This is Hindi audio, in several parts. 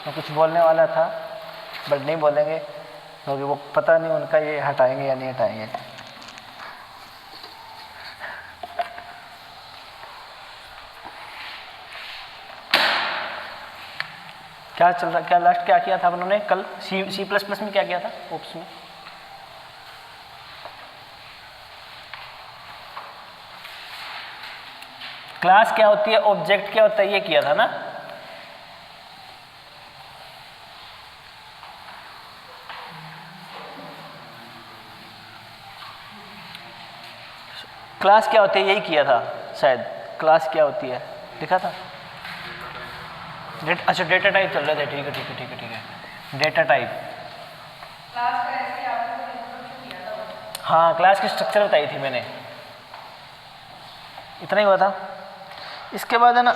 मैं कुछ बोलने वाला था बट नहीं बोलेंगे क्योंकि वो पता नहीं उनका ये हटाएंगे या नहीं हटाएंगे। क्या चल रहा, क्या लास्ट क्या किया था उन्होंने कल C++ में क्या किया था ओप्स में? क्लास क्या होती है, ऑब्जेक्ट क्या होता है, ये किया था ना। क्लास क्या होती है यही किया था शायद। क्लास क्या होती है लिखा था। अच्छा डेटा टाइप चल रहे थे, ठीक है ठीक है ठीक है ठीक है। डेटा टाइप क्लास का ऐसे आपने इंट्रोडक्शन किया था बस। हाँ क्लास की स्ट्रक्चर बताई थी मैंने, इतना ही हुआ था। इसके बाद है ना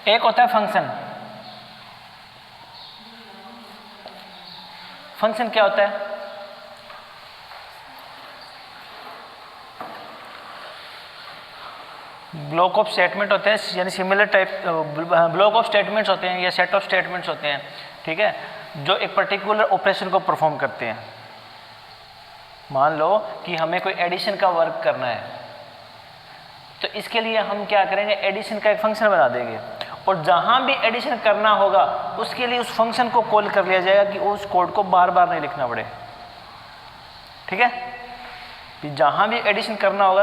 एक होता है फंक्शन। फंक्शन क्या होता है? ब्लॉक ऑफ स्टेटमेंट होते हैं, यानी similar type block of statements होते हैं या सेट ऑफ स्टेटमेंट्स होते हैं, ठीक है, जो एक पर्टिकुलर ऑपरेशन को परफॉर्म करते हैं। मान लो कि हमें कोई एडिशन का वर्क करना है, तो इसके लिए हम क्या करेंगे, एडिशन का एक फंक्शन बना देंगे और जहां भी एडिशन करना होगा उसके लिए उस फंक्शन को कॉल कर लिया जाएगा कि उस कोड को बार बार नहीं लिखना पड़े, ठीक है। जहां भी एडिशन करना होगा,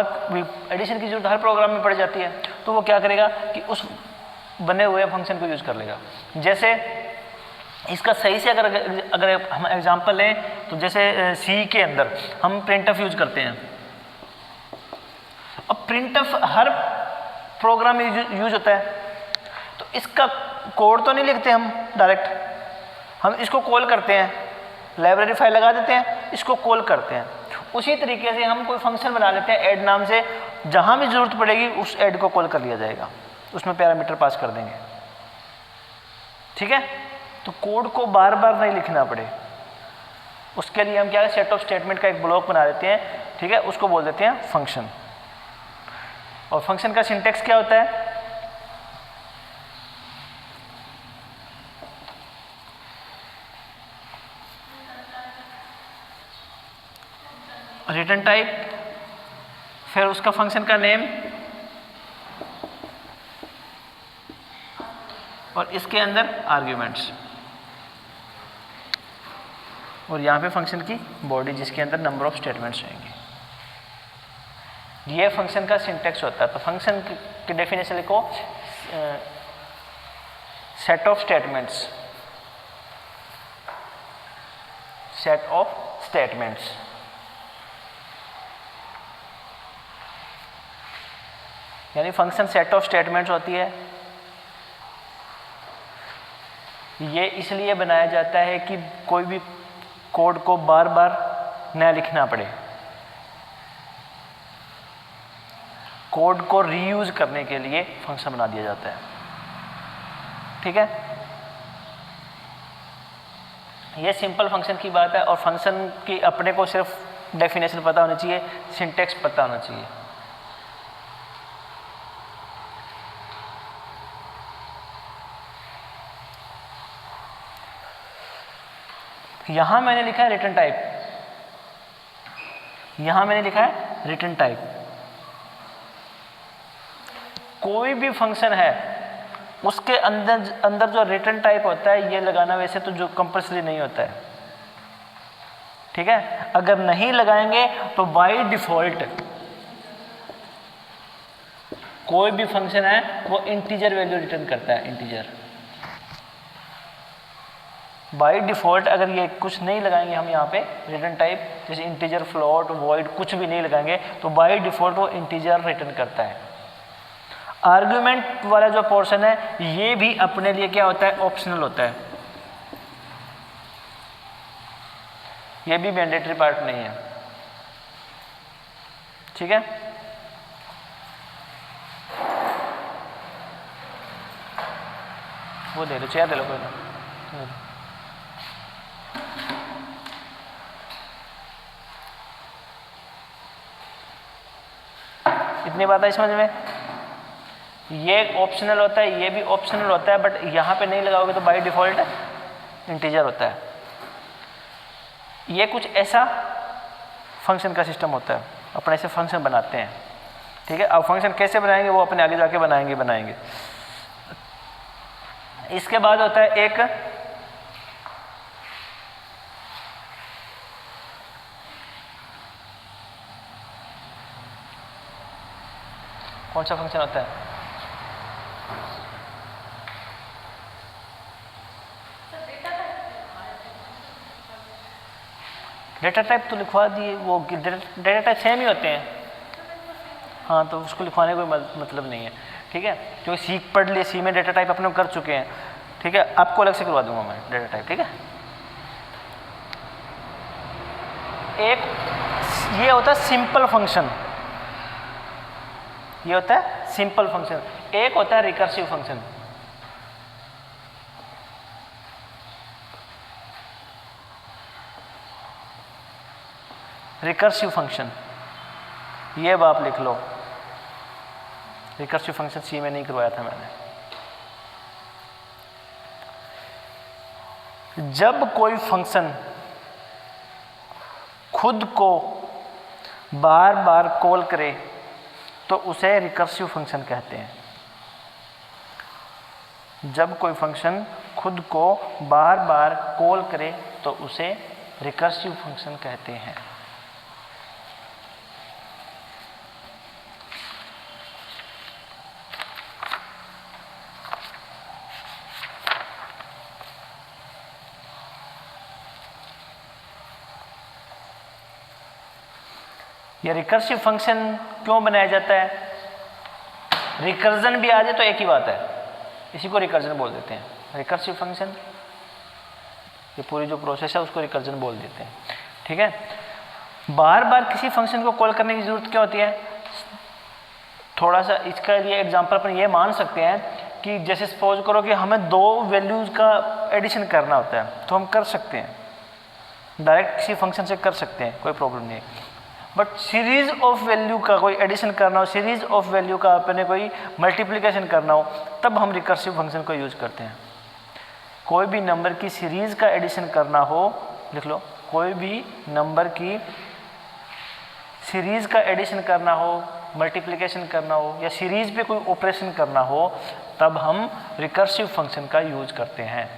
एडिशन की जरूरत हर प्रोग्राम में पड़ जाती है, तो वो क्या करेगा कि उस बने हुए फंक्शन को यूज कर लेगा। जैसे इसका सही से अगर हम एग्जांपल लें तो जैसे सी के अंदर हम प्रिंटफ यूज करते हैं। अब प्रिंटफ हर प्रोग्राम में यूज होता है, तो इसका कोड तो नहीं लिखते हम डायरेक्ट, हम इसको कॉल करते हैं, लाइब्रेरी फाइल लगा देते हैं, इसको कॉल करते हैं। उसी तरीके से हम कोई फंक्शन बना लेते हैं ऐड नाम से, जहां भी जरूरत पड़ेगी उस ऐड को कॉल कर लिया जाएगा, उसमें पैरामीटर पास कर देंगे, ठीक है। तो कोड को बार बार नहीं लिखना पड़े उसके लिए हम क्या है, सेट ऑफ स्टेटमेंट का एक ब्लॉक बना देते हैं, ठीक है, उसको बोल देते हैं फंक्शन। और फंक्शन का सिंटेक्स क्या होता है? रिटर्न टाइप, फिर उसका फंक्शन का नेम, और इसके अंदर आर्ग्यूमेंट्स, और यहाँ पे फंक्शन की बॉडी जिसके अंदर नंबर ऑफ स्टेटमेंट्स रहेंगे। ये फंक्शन का सिंटेक्स होता है। तो फंक्शन की डेफिनेशन लिखो, set of statements, set of statements. यानी फंक्शन सेट ऑफ स्टेटमेंट्स होती है। ये इसलिए बनाया जाता है कि कोई भी कोड को बार बार न लिखना पड़े, कोड को रीयूज करने के लिए फंक्शन बना दिया जाता है, ठीक है। ये सिंपल फंक्शन की बात है। और फंक्शन की अपने को सिर्फ डेफिनेशन पता होनी चाहिए, सिंटेक्स पता होना चाहिए। यहां मैंने लिखा है रिटर्न टाइप, यहां मैंने लिखा है रिटर्न टाइप। कोई भी फंक्शन है उसके अंदर जो रिटर्न टाइप होता है ये लगाना वैसे तो जो कंपल्सरी नहीं होता है, ठीक है। अगर नहीं लगाएंगे तो बाय डिफॉल्ट कोई भी फंक्शन है वो इंटीजर वैल्यू रिटर्न करता है, इंटीजर बाय डिफॉल्ट। अगर ये कुछ नहीं लगाएंगे हम यहाँ पे रिटर्न टाइप, जैसे इंटीजर, फ्लोट, वॉइड, कुछ भी नहीं लगाएंगे तो बाय डिफॉल्ट वो इंटीजर रिटर्न करता है। आर्ग्यूमेंट वाला जो पोर्शन है ये भी अपने लिए क्या होता है, ऑप्शनल होता है, ये भी मैंडेटरी पार्ट नहीं है, ठीक है। वो दे लो, चेयर दे लो, कोई ना। इतनी बात है समझ में। ये ऑप्शनल होता है, ये भी ऑप्शनल होता है, बट यहाँ पे नहीं लगाओगे तो बाय डिफ़ॉल्ट इंटीजर होता है। ये कुछ ऐसा फंक्शन का सिस्टम होता है, अपने ऐसे फंक्शन बनाते हैं, ठीक है। अब फंक्शन कैसे बनाएंगे वो अपने आगे जाके बनाएंगे। इसके बाद होता है एक कौन सा फंक्शन होता है? डेटा टाइप तो लिखवा दिए, वो डेटा टाइप सेम ही होते हैं, हाँ, तो उसको लिखवाने का कोई मतलब नहीं है, ठीक है, क्योंकि सी पढ़ लिए, सी में डेटा टाइप अपने कर चुके हैं, ठीक है। आपको अलग से करवा दूंगा मैं डेटा टाइप, ठीक है। एक ये होता है सिंपल फंक्शन, ये होता है सिंपल फंक्शन। एक होता है रिकर्सिव फंक्शन। रिकर्सिव फंक्शन ये अब आप लिख लो, रिकर्सिव फंक्शन सी में नहीं करवाया था मैंने। जब कोई फंक्शन खुद को बार बार कॉल करे तो उसे रिकर्सिव फंक्शन कहते हैं। जब कोई फंक्शन खुद को बार बार कॉल करे तो उसे रिकर्सिव फंक्शन कहते हैं। यह रिकर्सिव फंक्शन क्यों बनाया जाता है? रिकर्जन भी आ जाए तो एक ही बात है, इसी को रिकर्जन बोल देते हैं। रिकर्सिव फंक्शन, ये पूरी जो प्रोसेस है उसको रिकर्जन बोल देते हैं, ठीक है। बार बार किसी फंक्शन को कॉल करने की जरूरत क्या होती है? थोड़ा सा इसका लिए एग्जांपल अपन ये मान सकते हैं कि जैसे सपोज करो कि हमें दो वैल्यूज का एडिशन करना होता है, तो हम कर सकते हैं, डायरेक्ट किसी फंक्शन से कर सकते हैं, कोई प्रॉब्लम नहीं है। बट सीरीज ऑफ वैल्यू का कोई एडिशन करना हो, सीरीज ऑफ वैल्यू का अपने कोई मल्टीप्लिकेशन करना हो, तब हम रिकर्सिव फंक्शन को यूज करते हैं। कोई भी नंबर की सीरीज का एडिशन करना हो, लिख लो, कोई भी नंबर की सीरीज का एडिशन करना हो, मल्टीप्लिकेशन करना हो, या सीरीज पे कोई ऑपरेशन करना हो, तब हम रिकर्सिव फंक्शन का यूज करते हैं।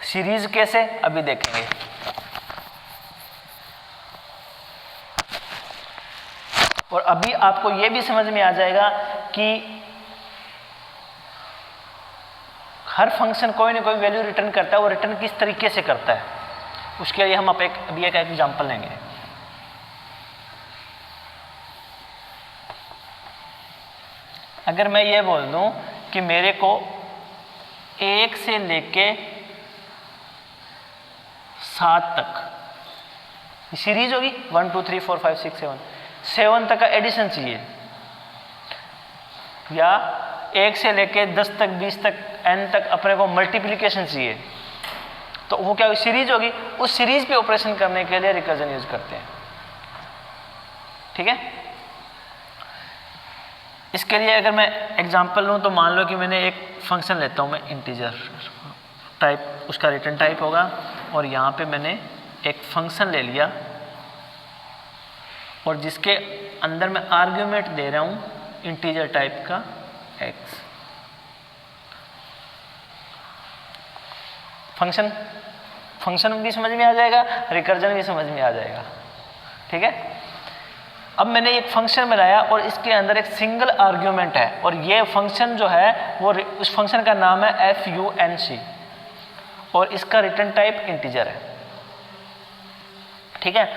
सीरीज कैसे, अभी देखेंगे। और अभी आपको यह भी समझ में आ जाएगा कि हर फंक्शन कोई ना कोई वैल्यू रिटर्न करता है, वो रिटर्न किस तरीके से करता है, उसके लिए हम अभी एक एग्जांपल लेंगे। अगर मैं ये बोल दूं कि मेरे को 1 से लेके 7 तक सीरीज होगी, 1 2 3 4 5 6 7 तक का एडिशन चाहिए, या 1 से लेके 10 तक 20 तक n तक अपने को मल्टीप्लिकेशन चाहिए, तो वो क्या सीरीज होगी। उस सीरीज पे ऑपरेशन करने के लिए रिकर्जन यूज करते हैं, ठीक है। इसके लिए अगर मैं एग्जांपल लूँ तो मान लो कि मैंने एक फंक्शन लेता हूँ मैं, इंटीजर टाइप, उसका रिटर्न टाइप होगा, और यहाँ पे मैंने एक फंक्शन ले लिया और जिसके अंदर मैं आर्ग्यूमेंट दे रहा हूँ इंटीजर टाइप का x। फंक्शन भी समझ में आ जाएगा, रिकर्जन भी समझ में आ जाएगा, ठीक है। अब मैंने एक फंक्शन बनाया और इसके अंदर एक सिंगल आर्ग्यूमेंट है, और ये फंक्शन जो है वो उस फंक्शन का नाम है func, और इसका रिटर्न टाइप इंटीजर है, ठीक है।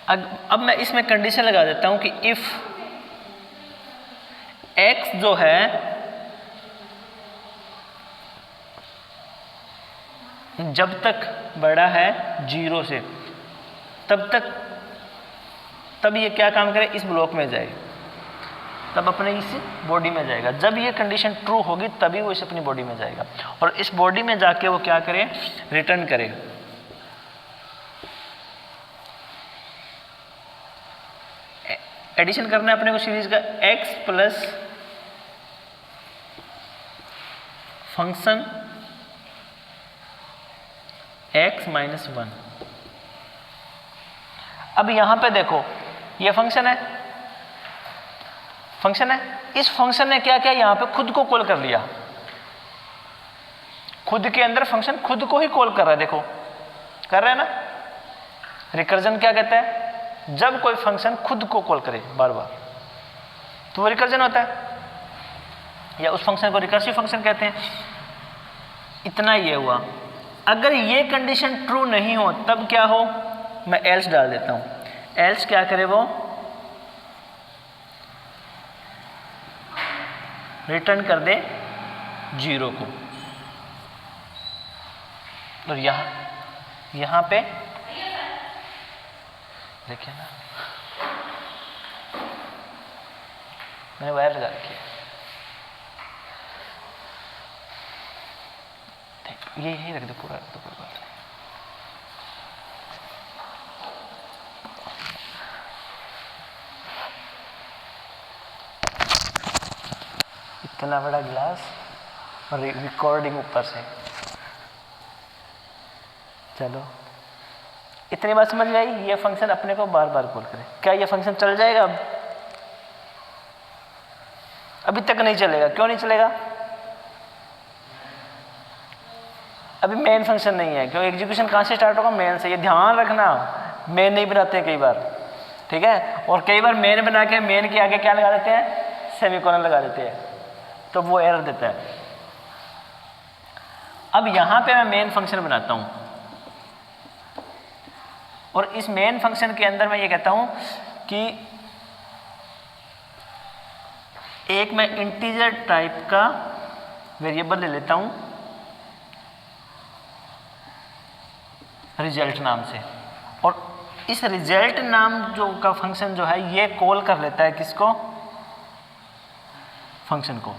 अब मैं इसमें कंडीशन लगा देता हूं कि इफ x जो है जब तक बड़ा है 0 से, तब ये क्या काम करे, इस ब्लॉक में जाए, तब अपने इस बॉडी में जाएगा। जब ये कंडीशन ट्रू होगी तभी वो इस अपनी बॉडी में जाएगा, और इस बॉडी में जाके वो क्या करे, रिटर्न करे। एडिशन करना है अपने को सीरीज का x plus function x minus 1। अब यहां पे देखो ये फंक्शन है, इस फंक्शन ने क्या किया, यहां पे खुद को कॉल कर लिया, खुद के अंदर फंक्शन खुद को ही कॉल कर रहा है। देखो कर रहा है ना, रिकर्जन क्या कहता है, जब कोई फंक्शन खुद को कॉल करे बार बार तो वो रिकर्जन होता है, या उस फंक्शन को रिकर्सिव फंक्शन कहते हैं। इतना ये हुआ। अगर ये कंडीशन ट्रू नहीं हो तब क्या हो, मैं एल्स डाल देता हूं। एल्स क्या करे, वो रिटर्न कर दे 0 को। और यहां पे देखिए ना, मैंने वायर लगा रखी है, ये यही रख दो, पूरा रख दो, कोई बात नहीं। इतना बड़ा गिलास और रिकॉर्डिंग ऊपर से। चलो इतनी बात समझ में आई, ये फंक्शन अपने को बार बार कॉल करे। क्या ये फंक्शन चल जाएगा अब? अभी तक नहीं चलेगा। क्यों नहीं चलेगा? अभी मेन फंक्शन नहीं है। क्यों? एग्जीक्यूशन कहाँ से स्टार्ट होगा? मेन से। ये ध्यान रखना, मेन नहीं बनाते हैं कई बार, ठीक है। और कई बार मेन बना के मेन के आगे क्या लगा देते हैं, सेमीकोलन लगा देते हैं, तो वो एरर देता है। अब यहां पे मैं मेन फंक्शन बनाता हूं, और इस मेन फंक्शन के अंदर मैं ये कहता हूं कि एक मैं इंटीजर टाइप का वेरिएबल ले लेता हूं रिजल्ट नाम से, और इस रिजल्ट नाम जो का फंक्शन जो है ये कॉल कर लेता है किसको, फंक्शन को।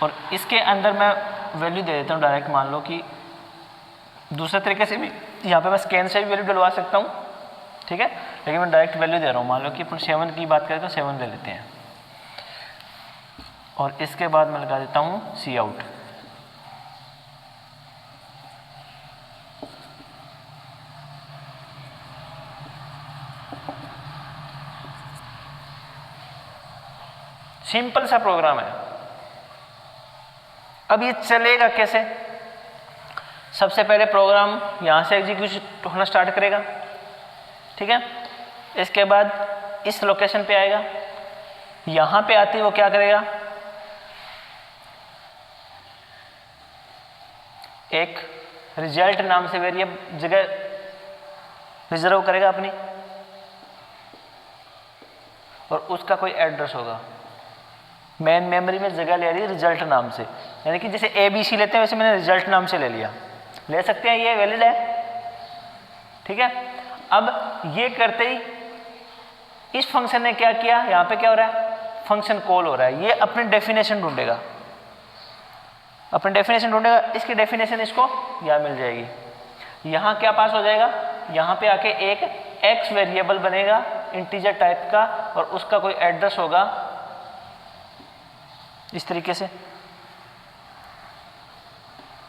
और इसके अंदर मैं वैल्यू दे देता हूं डायरेक्ट। मान लो कि दूसरे तरीके से भी यहाँ पे मैं स्कैन से भी वैल्यू डलवा सकता हूँ, ठीक है, लेकिन मैं डायरेक्ट वैल्यू दे रहा हूँ। मान लो कि अपन 7 की बात करें तो 7 ले लेते हैं, और इसके बाद मैं लगा देता हूँ सी आउट। सिंपल सा प्रोग्राम है। अब ये चलेगा कैसे? सबसे पहले प्रोग्राम यहां से एग्जीक्यूट होना स्टार्ट करेगा, ठीक है। इसके बाद इस लोकेशन पे आएगा, यहां पे आते ही वो क्या करेगा, एक रिजल्ट नाम से वेरिएबल जगह रिजर्व करेगा अपनी, और उसका कोई एड्रेस होगा। मेन मेमोरी में जगह ले रही है रिजल्ट नाम से, यानी कि जैसे ABC लेते हैं वैसे मैंने रिजल्ट नाम से ले लिया, ले सकते हैं, ये वैलिड है, ठीक है। अब ये करते ही इस फंक्शन ने क्या किया, यहां पे क्या हो रहा है, फंक्शन कॉल हो रहा है। ये अपनी डेफिनेशन ढूंढेगा, इसकी डेफिनेशन इसको यहां मिल जाएगी। यहां क्या पास हो जाएगा, यहां पे आके एक x वेरिएबल बनेगा इंटीजर टाइप का, और उसका कोई एड्रेस होगा इस तरीके से।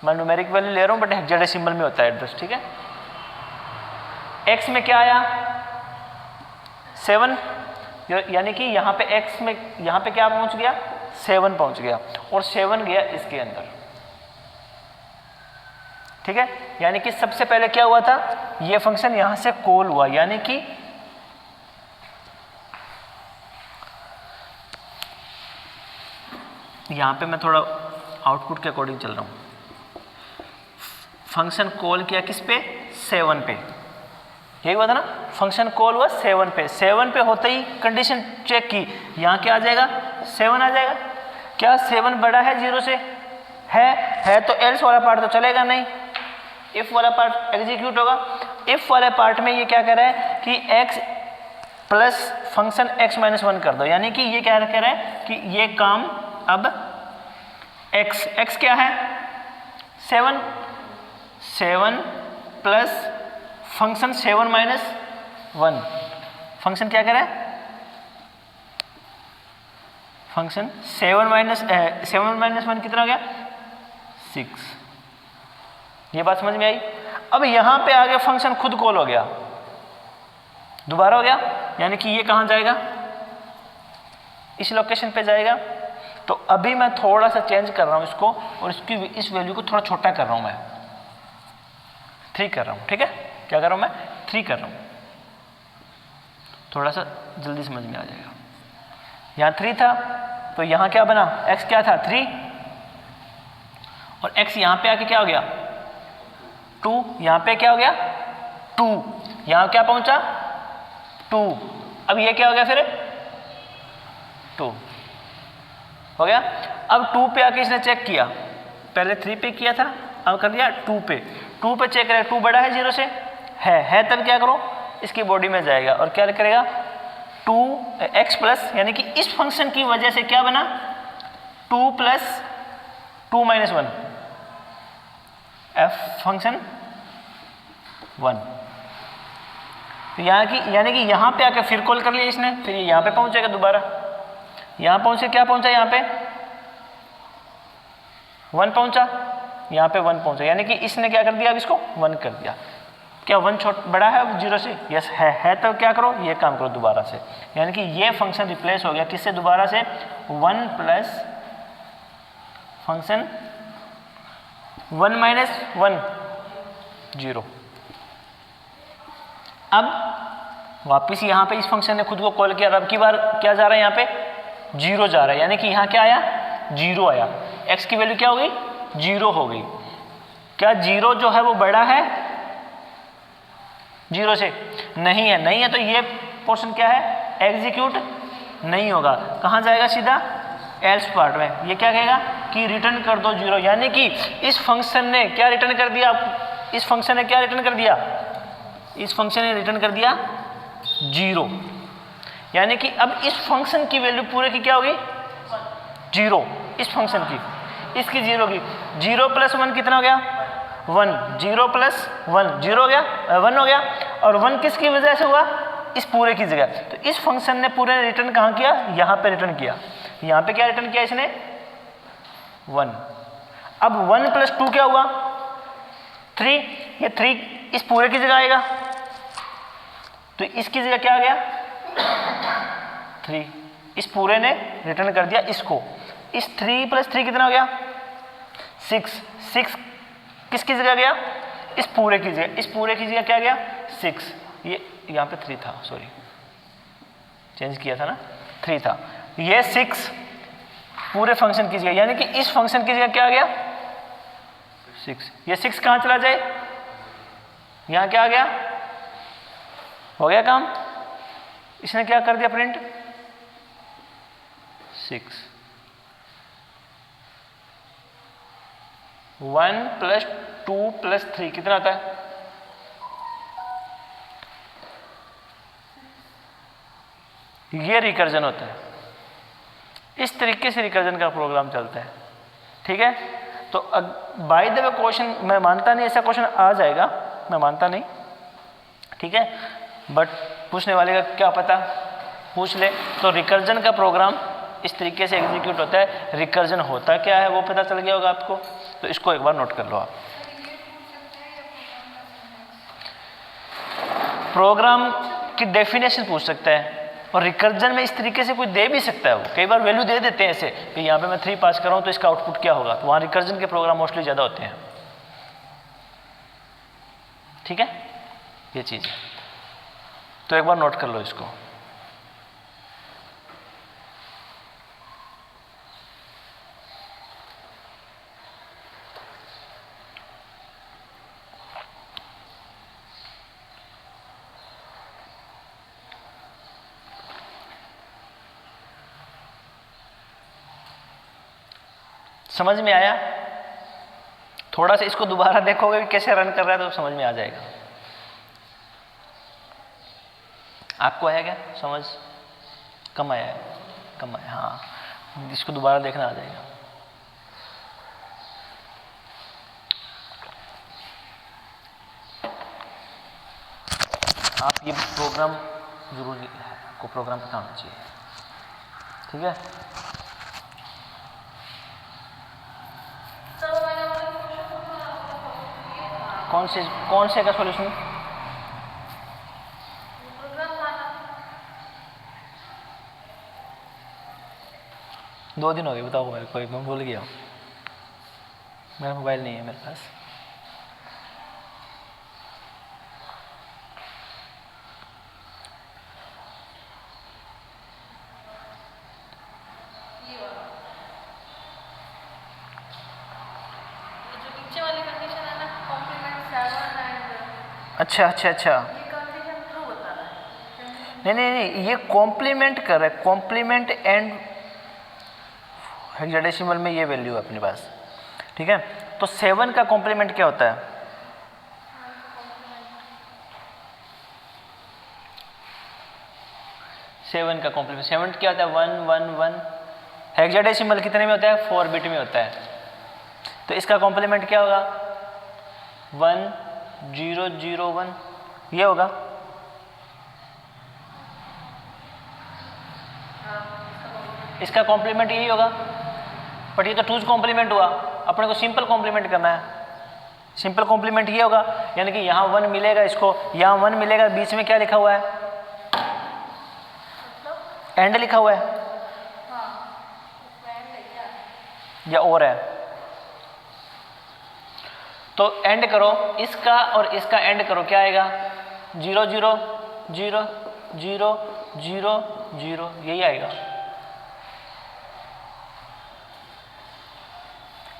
मैं न्यूमेरिक वैल्यू ले रहा हूं बट हेक्साडेसिमल में होता है एड्रेस, ठीक है। x में क्या आया, 7, यानी कि यहां पे x में यहां पे क्या पहुंच गया, 7 पहुंच गया, और 7 गया इसके अंदर, ठीक है। यानी कि सबसे पहले क्या हुआ था, ये फंक्शन यहां से कॉल हुआ, यानी कि यहां पे मैं थोड़ा आउटपुट के अकॉर्डिंग चल रहा हूं। फंक्शन कॉल किया किस पे, 7 पे, यही हुआ था ना, फंक्शन कॉल हुआ 7 पे। 7 पे होते ही कंडीशन चेक की, यहां क्या आ जाएगा, 7 आ जाएगा। क्या 7 बड़ा है 0 से, है तो एल्स वाला पार्ट तो चलेगा नहीं, इफ वाला पार्ट एग्जीक्यूट होगा। इफ वाले पार्ट में ये क्या कह रहा है कि x प्लस फंक्शन x-1 कर दो, यानी कि ये क्या कह रहा है कि ये काम अब x क्या है, 7 प्लस फंक्शन 7-1, फंक्शन क्या करें, फंक्शन 7 माइनस 1 कितना हो गया 6। ये बात समझ में आई। अब यहां पे आगे फंक्शन खुद कॉल हो गया, दोबारा हो गया, यानी कि ये कहां जाएगा, इस लोकेशन पे जाएगा। तो अभी मैं थोड़ा सा चेंज कर रहा हूं इसको, और इसकी इस वैल्यू को थोड़ा छोटा कर रहा हूं, मैं 3 कर रहा हूं। ठीक है, क्या कर रहा हूं मैं 3 कर रहा हूं, थोड़ा सा जल्दी समझ में आ जाएगा। यहां 3 था तो यहां क्या बना, x क्या था 3, और x यहां पे आके क्या हो गया 2, यहां पे क्या हो गया 2, यहां क्या पहुंचा 2, अब ये क्या हो गया फिर 2 हो गया। अब 2 पे आके इसने चेक किया, पहले 3 पे किया था, अब कर दिया 2 पे। 2 पे चेक करेगा 2 बड़ा है 0 से, है तब क्या करो इसकी बॉडी में जाएगा और क्या करेगा 2x प्लस, यानी कि इस फंक्शन की वजह से क्या बना 2 प्लस 2 माइनस 1, f फंक्शन 1। तो यहाँ की यानी कि यहाँ पे आके फिर कॉल कर लिया इसने, फिर ये यहाँ पे पहुँचेगा दोबारा, यहाँ पहुँचे क्या पहुँचा, यहाँ पे 1 पहुँचा, यहाँ पे 1 पहुँचा, यानी कि इसने क्या कर दिया अब इसको 1 कर दिया। क्या 1 बड़ा है अब 0 से, यस है तो क्या करो ये काम करो दोबारा से, यानी कि ये फंक्शन रिप्लेस हो गया किससे दोबारा से 1 प्लस फंक्शन 1 माइनस 1 0। अब वापिस यहाँ पे इस फंक्शन ने खुद को कॉल किया, अब की बार क्या जा रहा है यहाँ पे 0 जा रहा है, यानी कि यहाँ क्या आया 0 आया, x की वैल्यू क्या हो गई 0 हो गई। क्या 0 जो है वो बड़ा है 0 से, नहीं है तो ये पोर्शन क्या है एग्जीक्यूट नहीं होगा, कहाँ जाएगा सीधा एल्स पार्ट में। ये क्या कहेगा कि रिटर्न कर दो 0, यानी कि इस फंक्शन ने क्या रिटर्न कर दिया, इस फंक्शन ने क्या रिटर्न कर दिया, इस फंक्शन ने रिटर्न कर दिया 0, यानी कि अब इस फंक्शन की वैल्यू पूरे की क्या होगी 0, इस फंक्शन की, इसकी 0 की, 0 प्लस 1 कितना हो गया 1, 0 प्लस 1 0 हो गया 1 हो गया, और 1 किसकी वजह से हुआ इस पूरे की जगह। तो इस फंक्शन ने पूरे रिटर्न कहाँ किया, यहाँ पे रिटर्न किया, यहाँ पे क्या रिटर्न किया इसने 1। अब 1 प्लस 2 क्या हुआ 3, ये 3 इस पूरे की जगह आएगा, तो इसकी जगह क्या आ गया 3, इस पूरे ने रिटर्न कर दिया इसको, इस 3 प्लस 3 कितना हो गया 6, 6 किसकी जगह गया इस पूरे की जगह, इस पूरे की जगह क्या गया 6, ये यहाँ पे 3 था, सॉरी चेंज किया था ना 3 था, ये 6 पूरे फंक्शन की जगह, यानी कि इस फंक्शन की जगह क्या आ गया 6, ये 6 कहाँ चला जाए, यहाँ क्या आ गया, हो गया काम, इसने क्या कर दिया प्रिंट 6, 1 प्लस 2 प्लस 3 कितना आता है, ये रिकर्जन होता है, इस तरीके से रिकर्जन का प्रोग्राम चलता है। ठीक है, तो बाय द वे क्वेश्चन मैं मानता नहीं ऐसा क्वेश्चन आ जाएगा, मैं मानता नहीं, ठीक है, बट पूछने वाले का क्या पता पूछ ले। तो रिकर्जन का प्रोग्राम इस तरीके से एग्जीक्यूट होता है, रिकर्जन होता क्या है वो पता चल गया होगा आपको, तो इसको एक बार नोट कर लो आप। प्रोग्राम की डेफिनेशन पूछ सकता है, और रिकर्जन में इस तरीके से कोई दे भी सकता है, वो कई बार वैल्यू दे देते हैं ऐसे कि यहाँ पे मैं 3 पास कर रहा हूँ तो इसका आउटपुट क्या होगा, तो वहाँ रिकर्जन के प्रोग्राम मोस्टली ज़्यादा होते हैं। ठीक है, ये चीज़ है, तो एक बार नोट कर लो इसको। समझ में आया? थोड़ा सा इसको दोबारा देखोगे कैसे रन कर रहा है तो समझ में आ जाएगा। आपको आया क्या समझ? कम आया है, कम आया, हाँ, इसको दोबारा देखना आ जाएगा। आप ये प्रोग्राम ज़रूरी है, आपको प्रोग्राम पता होना चाहिए। ठीक है, सर मैंने वाला क्वेश्चन कौन से का सॉल्यूशन? प्रोग्राम था 2 दिन हो गए, बताओ मेरे को, मैं भूल गया हूँ, मेरा मोबाइल नहीं है मेरे पास। ये वाला, ये जो नीचे वाली कंडीशन है ना, कॉम्प्लीमेंट 7 एंड अच्छा अच्छा अच्छा, ये कंडीशन ट्रू बता रहा है। नहीं, ये कॉम्प्लीमेंट कर रहा है, कॉम्प्लीमेंट एंड हेक्साडेसिमल में ये वैल्यू है अपने पास। ठीक है, तो 7 का कॉम्प्लीमेंट क्या होता है? 7 का कॉम्प्लीमेंट 7 क्या होता है? 1 1 1। हेक्साडेसिमल कितने में होता है? 4 बिट में होता है। तो इसका कॉम्प्लीमेंट क्या होगा? 1 0 0 1, ये होगा। इसका कॉम्प्लीमेंट यही होगा, बट ये तो 2's कॉम्प्लीमेंट हुआ, अपने को सिंपल कॉम्प्लीमेंट करना है। सिंपल कॉम्प्लीमेंट ये होगा, यानी कि यहाँ 1 मिलेगा, इसको यहाँ 1 मिलेगा, बीच में क्या लिखा हुआ है? एंड लिखा हुआ है या और है? तो एंड करो, इसका और इसका एंड करो, क्या आएगा? 0 0 0 0 0 0, यही आएगा।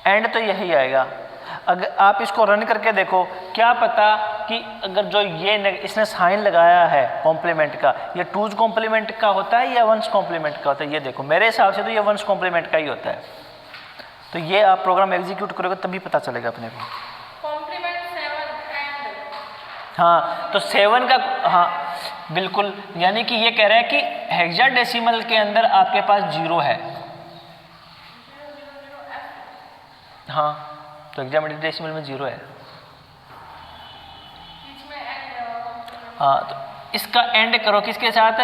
एंड तो यही आएगा। अगर आप इसको रन करके देखो, क्या पता कि अगर जो ये इसने साइन लगाया है कॉम्प्लीमेंट का, ये 2's कॉम्प्लीमेंट का होता है या 1's कॉम्प्लीमेंट का होता है? ये देखो, मेरे हिसाब से तो ये 1's कॉम्प्लीमेंट का ही होता है। तो ये आप प्रोग्राम एग्जीक्यूट करोगे तभी पता चलेगा अपने को। कॉम्प्लीमेंट 7 एंड, हाँ, तो 7 का, हाँ बिल्कुल, यानी कि ये कह रहा है कि हेक्साडेसिमल के अंदर आपके पास 0 है। हाँ, तो हेक्साडेसिमल में 0 है। बीच में एंड, हाँ, तो इसका एंड करो किसके साथ?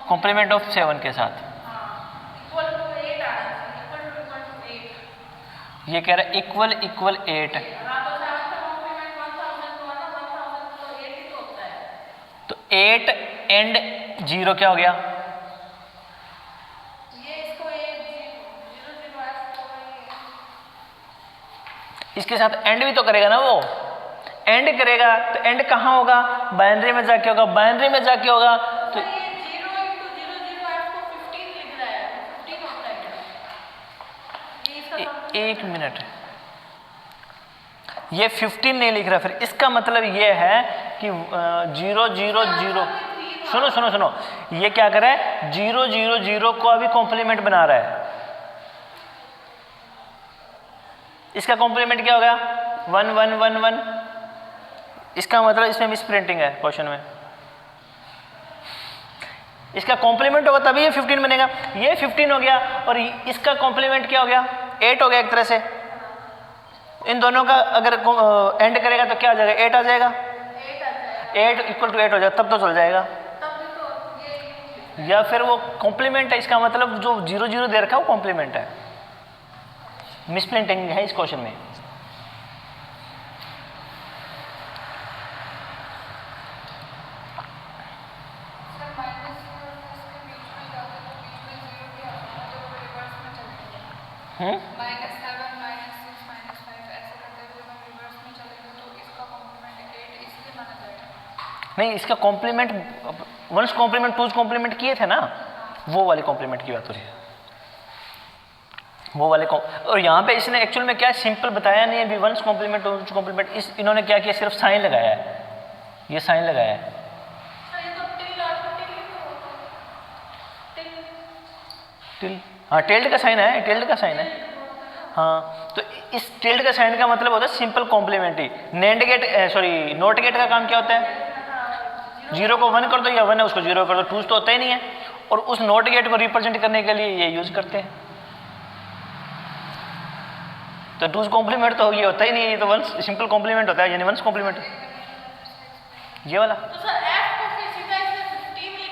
कॉम्प्लीमेंट ऑफ 7 के साथ। इक्वल टू 8 आना चाहिए, इक्वल टू 8। ये कह रहा है इक्वल 8। हाँ, तो 7 का कॉम्प्लीमेंट 1000 हुआ ना, 1000 तो 8 ही तो होता है। तो 8 एंड 0 क्या हो गया? ये इसको 8 0 0 ऐसे इसके साथ एंड भी तो करेगा ना वो, एंड करेगा तो एंड कहाँ होगा? बाइनरी में जाके होगा, बाइनरी में जाके होगा तो ये 0 × 0 0 आपको 15 लिख रहा है, 15 होता है ये इसका एक मिनट, ये 15 नहीं लिख रहा, फिर इसका मतलब ये है कि 0 0 0, सुनो सुनो सुनो, ये क्या कर रहा है? 0 0 0 को अभी कॉम्प्लीमेंट बना रहा है। इसका कॉम्प्लीमेंट क्या हो गया? 1 1 1 1। इसका मतलब इसमें मिस प्रिंटिंग है क्वेश्चन में। इसका कॉम्प्लीमेंट होगा तभी ये 15 बनेगा। ये 15 हो गया और इसका कॉम्प्लीमेंट क्या हो गया? 8 हो गया एक तरह से। इन दोनों का अगर एंड करेगा तो क्या आ जाएगा? 8 आ जाएगा। 8 इक्वल टू 8 हो जाएगा, तब तो चल जाएगा। या फिर वो कॉम्प्लीमेंट है, इसका मतलब जो 0 0 दे रखा है वो कॉम्प्लीमेंट है। मिस प्रिंटिंग है इस क्वेश्चन में। -7 -6 -5 ऐसे करते हुए हम रिवर्स में चलेंगे तो इसका कॉम्प्लीमेंट 8 इसलिए माना जाएगा। नहीं, इसका complement 1's complement 2's complement किए थे ना, वो वाले कॉम्प्लीमेंट की बात हो रही है, वो वाले और यहाँ पे इसने एक्चुअल में क्या सिंपल बताया नहीं है अभी 1's कॉम्प्लीमेंट 2's कॉम्प्लीमेंट। इन्होंने क्या किया? सिर्फ साइन लगाया है, ये साइन लगाया है। टिल, हाँ टेल्ड का साइन है, टेल्ड का साइन है। हाँ, तो इस टेल्ड का साइन का मतलब होता है सिंपल कॉम्प्लीमेंट ही। NAND gate, sorry NOT gate का काम क्या होता है? 0 को 1 कर दो या 1 है उसको 0 कर दो, 2's तो होता ही नहीं है। और उस नोट गेट को रिप्रेजेंट करने के लिए ये यूज करते हैं। तो 2's कॉम्प्लीमेंट तो ये होता ही नहीं है, ये तो 1's सिंपल कॉम्प्लीमेंट होता है, यानी 1's कॉम्प्लीमेंट ये वाला। तो सर f को फिर सीधा इसमें 15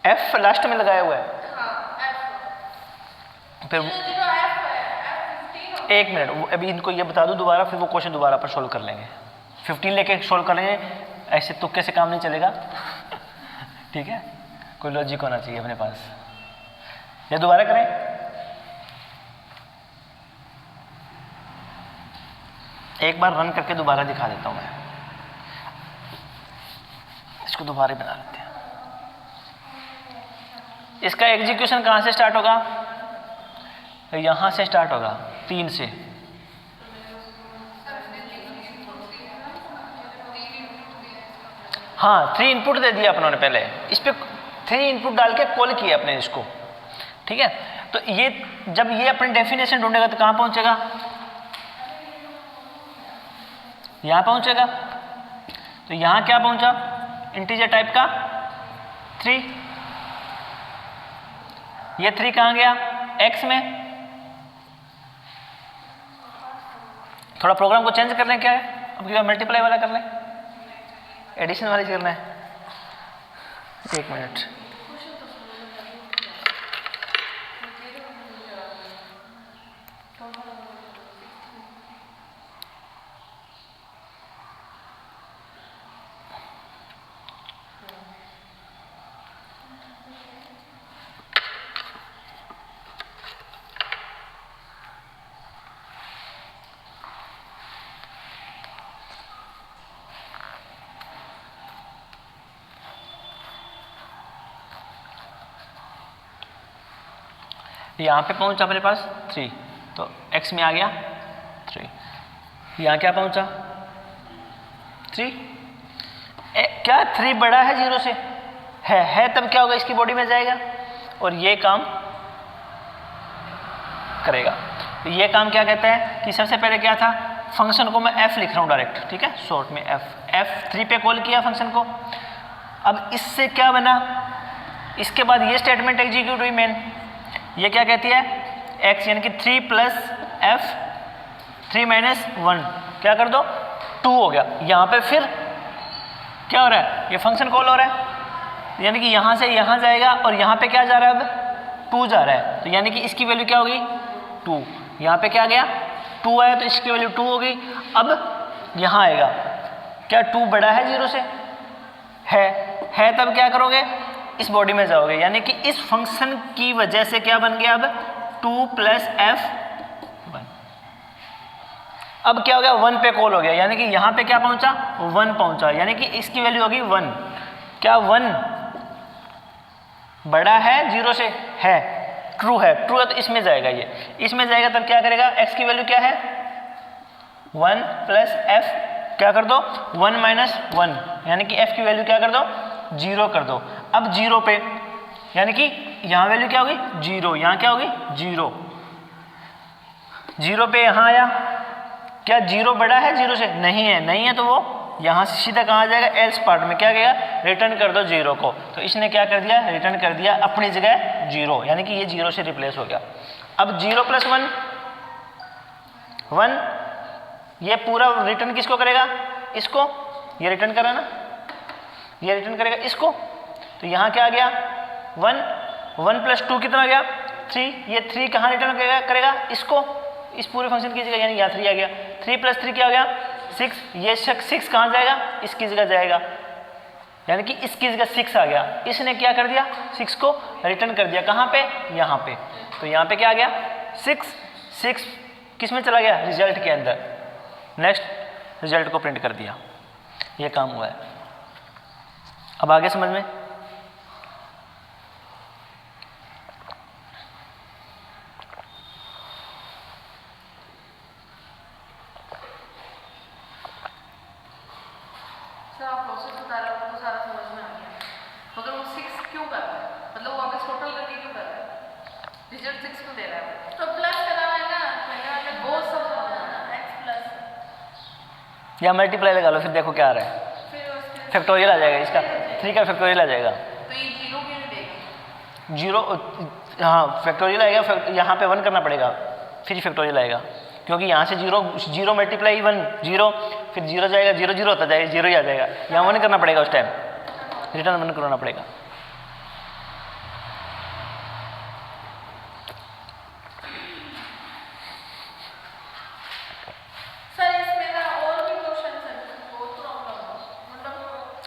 एफ लास्ट में लगाया हुआ है। फिर 0 0 F है, F15 एक मिनट, अभी इनको ये बता दूं दोबारा, फिर वो क्वेश्चन दोबारा पर सोल्व कर लेंगे। 15 लेके सोल्व कर लेंगे, ऐसे तुक्के से काम नहीं चलेगा। ठीक है, कोई लॉजिक होना चाहिए अपने पास। ये दोबारा करें, एक बार रन करके दोबारा दिखा देता हूं मैं, इसको दोबारा बना लेते हैं। इसका एग्जीक्यूशन कहां से स्टार्ट होगा? यहां से स्टार्ट होगा, 3 से। हाँ, 3 इनपुट दे दिया अपनों ने पहले, इस पे 3 इनपुट डाल के कॉल किया अपने इसको। ठीक है, तो ये जब ये अपनी डेफिनेशन ढूंढेगा तो कहां पहुंचेगा? यहां पहुंचेगा। तो यहां क्या पहुंचा? इंटीजर टाइप का 3। ये 3 कहां गया? एक्स में। थोड़ा प्रोग्राम को चेंज कर लें, क्या है अब क्या मल्टीप्लाई वाला कर लें, एडिशन वाली करना है। एक मिनट, यहाँ पे पहुंचा अपने पास 3, तो x में आ गया 3। यहाँ क्या पहुंचा? 3। क्या 3 बड़ा है 0 से? है, तब क्या होगा? इसकी बॉडी में जाएगा और ये काम करेगा। तो ये काम क्या कहता है कि सबसे पहले क्या था, फंक्शन को मैं f लिख रहा हूँ डायरेक्ट, ठीक है, शॉर्ट में f 3 पे कॉल किया फंक्शन को। अब इससे क्या बना? इसके बाद ये स्टेटमेंट एग्जीक्यूट हुई मेन। ये क्या कहती है? x यानी कि 3 प्लस f 3 माइनस 1 क्या कर दो? 2 हो गया। यहाँ पे फिर क्या हो रहा है? ये फंक्शन कॉल हो रहा है, यानी कि यहाँ से यहाँ जाएगा और यहाँ पे क्या जा रहा है? अब 2 जा रहा है, तो यानी कि इसकी वैल्यू क्या होगी? 2। यहाँ पे क्या गया? 2 आया, तो इसकी वैल्यू 2 हो गई। अब यहाँ आएगा, क्या 2 बड़ा है 0 से? है, तब क्या करोगे? इस बॉडी में जाओगे, यानी कि इस फंक्शन की वजह से क्या बन गया? अब 2 प्लस f 1। अब क्या हो गया? 1 पे कॉल हो गया, यानी कि यहाँ पे क्या पहुंचा? 1 पहुंचा, यानी कि इसकी वैल्यू होगी 1। क्या 1 बड़ा है 0 से? है, ट्रू है तो इसमें जाएगा, ये इसमें जाएगा, तब क्या करेगा? x की वैल्यू क्या है? 1 प्लस f क्या कर दो? 1 माइनस 1, यानी कि f की वैल्यू क्या कर दो? 0 कर दो। अब 0 पे, यानी कि यहाँ वैल्यू क्या होगी? 0, यहाँ क्या होगी? 0। 0 पे यहाँ आया, क्या 0 बड़ा है 0 से? नहीं है, तो वो यहाँ से सीधा कहाँ आ जाएगा? एल्स पार्ट में क्या कहेगा? रिटर्न कर दो 0 को। तो इसने क्या कर दिया? रिटर्न कर दिया अपनी जगह 0, यानी कि ये 0 से रिप्लेस हो गया। अब 0 प्लस 1 1, ये पूरा रिटर्न किसको करेगा? इसको। ये रिटर्न करा ना, ये रिटर्न करेगा इसको। तो यहाँ क्या आ गया? 1 प्लस 2 कितना आ गया? 3। ये 3 कहाँ रिटर्न करेगा? इसको, इस पूरे फंक्शन की जगह, यानी यहाँ 3 आ गया। 3 प्लस 3 क्या हो गया? 6। ये 6 कहाँ जाएगा? इसकी जगह जाएगा, यानी कि इसकी जगह 6 आ गया। इसने क्या कर दिया? 6 को रिटर्न कर दिया, कहाँ पे? यहाँ पे। तो यहाँ पे क्या आ गया? 6 किस में चला गया? रिजल्ट के अंदर। नेक्स्ट रिजल्ट को प्रिंट कर दिया। ये काम हुआ है। अब आगे समझ में? सर आप प्रोसेस बता रहे हो, तो सारा समझ में आ गया, मगर वो 6 क्यों कर रहा है? मतलब वो वापस टोटल करके क्यों कर रहा है? रिजल्ट 6 क्यों दे रहा है? तो प्लस करा है ना, वो सब x प्लस या मल्टीप्लाई लगा लो, फिर देखो क्या आ रहा है। फैक्टोरियल आ जाएगा इसका, 3 का फैक्टोरियल आ जाएगा। तो ये 0 क्यों नहीं देगा? 0, हाँ फैक्टोरियल आएगा, यहाँ पे 1 करना पड़ेगा, फिर फैक्टोरियल आएगा, क्योंकि यहाँ से 0 मल्टीप्लाई 1 0, फिर 0 जाएगा, 0 होता जाएगा, 0 ही आ जाएगा। यहाँ 1 करना पड़ेगा, उस टाइम रिटर्न 1 करना पड़ेगा।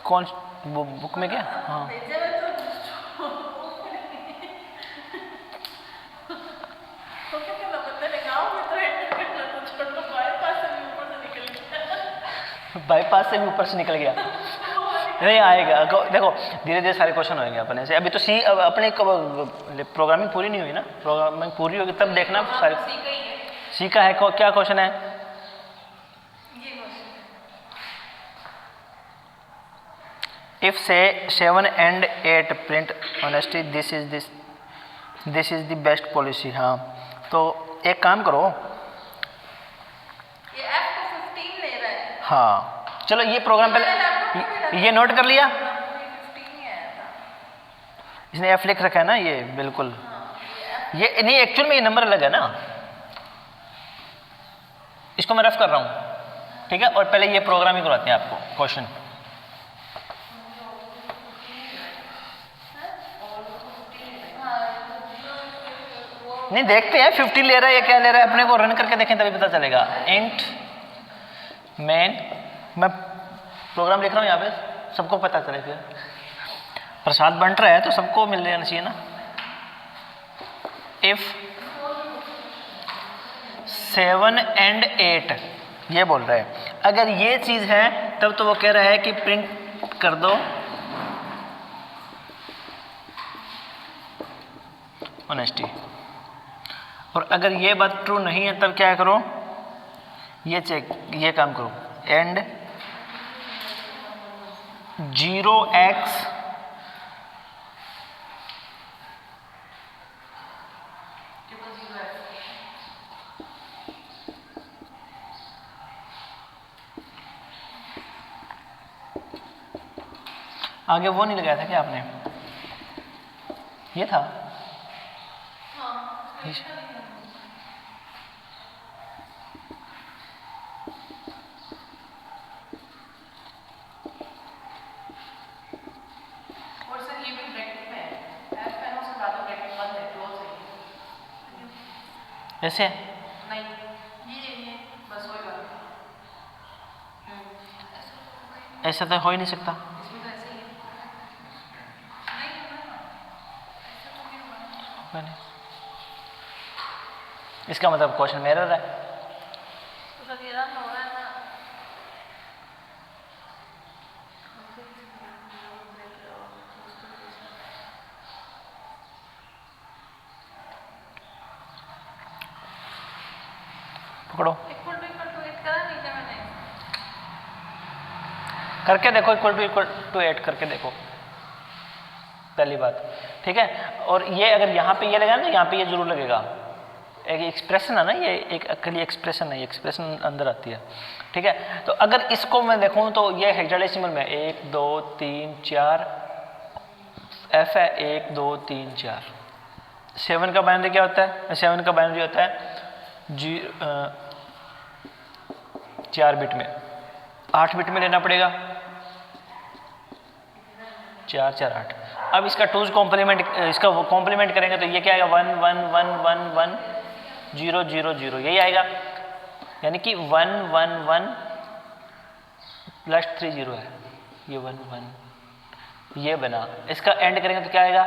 कौन बुक में क्या? हाँ भेजे हुए तो क्या करना पड़ता है गाँव में तो एंटर करना तो छोड़ दो बाईपास से भी ऊपर से निकल गया बाईपास से भी ऊपर से निकल गया। नहीं आएगा, देखो धीरे धीरे सारे क्वेश्चन होंगे अपने से। अभी तो सी अपने प्रोग्रामिंग पूरी नहीं हुई ना, प्रोग्रामिंग पूरी होगी तब देखना सारे। सीखा ही है सी का है क्या क्वेश्चन है? ये क्वेश्चन इफ से 7 and 8 print honesty this is the best policy. हाँ तो एक काम करो, ये F को 15 ले रहा है। हाँ चलो ये प्रोग्राम पहले ये नोट कर लिया, 15 ही आया था। इसने एफ लिख रखा है ना, ये बिल्कुल ये नहीं, एक्चुअल में ये नंबर अलग है ना, इसको मैं रफ कर रहा हूँ ठीक है। और पहले ये प्रोग्राम ही करवाते हैं आपको क्वेश्चन। नहीं देखते हैं 15 ले रहा है या क्या ले रहा है, अपने को रन करके देखें तभी पता चलेगा। इंट मेन, मैं प्रोग्राम लिख रहा हूँ यहाँ पे, सबको पता चले फिर। प्रसाद बंट रहा है तो सबको मिल जाना चाहिए ना। इफ 7 and 8 ये बोल रहा है, अगर ये चीज़ है तब तो वो कह रहा है कि प्रिंट कर दो ऑनेस्टी, और अगर ये बात ट्रू नहीं है तब क्या करो, ये काम करो, एंड 0x आगे वो नहीं लगाया था क्या आपने? ये था और सर ये भी ब्रैकेट में है, F है ना उसके बाद में ब्रैकेट बंद है, क्लोज है। ऐसे नहीं ये बस वही बात है। ऐसा तो हो ही नहीं सकता। इसमें तो ऐसे ही है। नहीं ऐसा तो नहीं होगा। मैंने इसका मतलब क्वेश्चन में एरर है। तो सर ये रन हो रहा है ना। पकड़ो इक्वल टू 8 करा नहीं क्या मैंने? करके देखो, इक्वल टू 8 करके देखो पहली बात, ठीक है। और ये अगर यहाँ पे ये लगा ना, यहाँ पे ये जरूर लगेगा, एक एक्सप्रेशन है ना, ये एक अकेली एक्सप्रेशन है, ये एक्सप्रेशन अंदर आती है, ठीक है। तो अगर इसको मैं देखूँ तो ये हेक्साडेसिमल में 1 2 3 4 एफ है, 1 2 3 4। 7 का बाइनरी क्या होता है? 7 का बाइनरी होता है 4 बिट में, 8 बिट में लेना पड़ेगा, 4 4 8। अब इसका 2's कॉम्प्लीमेंट, इसका वो कॉम्प्लीमेंट करेंगे तो ये क्या आएगा 1 1 1 1 1 0 0 0, यही आएगा। यानी कि 1 1 1 प्लस 3 0 है, ये 1 1 ये बना। इसका एंड करेंगे तो क्या आएगा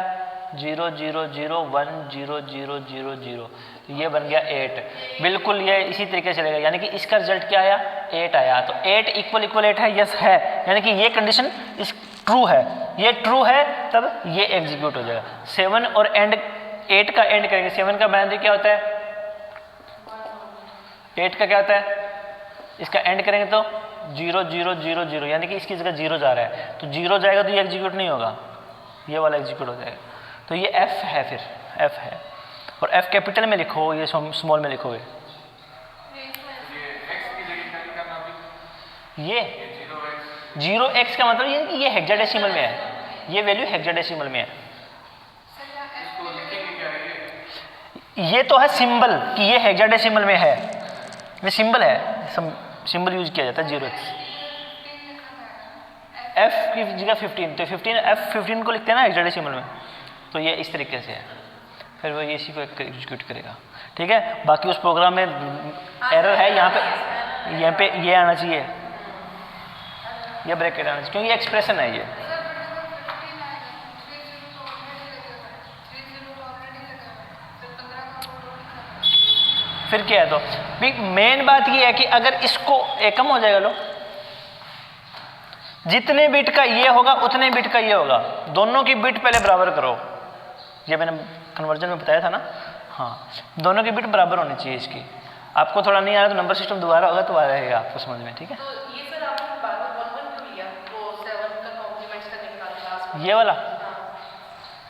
0 0 0 1 0 0 0 0, तो ये बन गया 8। बिल्कुल ये इसी तरीके से चलेगा, यानी कि इसका रिजल्ट क्या आया 8 आया। तो 8 इक्वल 8 है, यस है, यानी कि ये कंडीशन इस ट्रू है, ये ट्रू है तब ये एग्जीक्यूट हो जाएगा। 7 और एंड 8 का एंड करेंगे, 7 का बाइनरी क्या होता है 8 का क्या होता है, इसका एंड करेंगे तो 0 0 0 0, यानी कि इसकी जगह 0 जा रहा है, तो 0 जाएगा तो ये एग्जीक्यूट नहीं होगा, ये वाला एग्जीक्यूट हो जाएगा। तो ये F है, फिर F है, और F कैपिटल में लिखो, ये स्मॉल में लिखोगे। ये 0x का मतलब ये कि ये हेक्साडेसिमल में है, ये वैल्यू हेक्साडेसिमल में है। ये तो है सिंबल कि ये हेक्साडेसिमल में है, ये सिंबल है, सिंबल यूज किया जाता है 0x। F की जगह 15, तो 15 F15 को लिखते हैं ना हेक्साडेसिमल में, तो ये इस तरीके से है, फिर वो इसी को एग्जीक्यूट करेगा, ठीक है। बाकी उस प्रोग्राम में एरर है, यहाँ पे ये आना चाहिए, ये ब्रैकेट आना चाहिए क्योंकि ये एक्सप्रेशन है ये। फिर क्या है, तो मेन बात ये है कि अगर इसको कम हो जाएगा, लो जितने बिट का ये होगा उतने बिट का ये होगा, दोनों की बिट पहले बराबर करो, ये मैंने कन्वर्जन में बताया था ना। हाँ, दोनों की बिट बराबर होनी चाहिए इसकी। आपको थोड़ा नहीं आ रहा तो नंबर सिस्टम दोबारा होगा तो आ रहेगा आपको समझ में, ठीक है। तो ये सर आपने बार-बार 1 1 क्यों लिया, वो 7 का कॉम्प्लीमेंट्स का निकाल लास्ट में? ये वाला,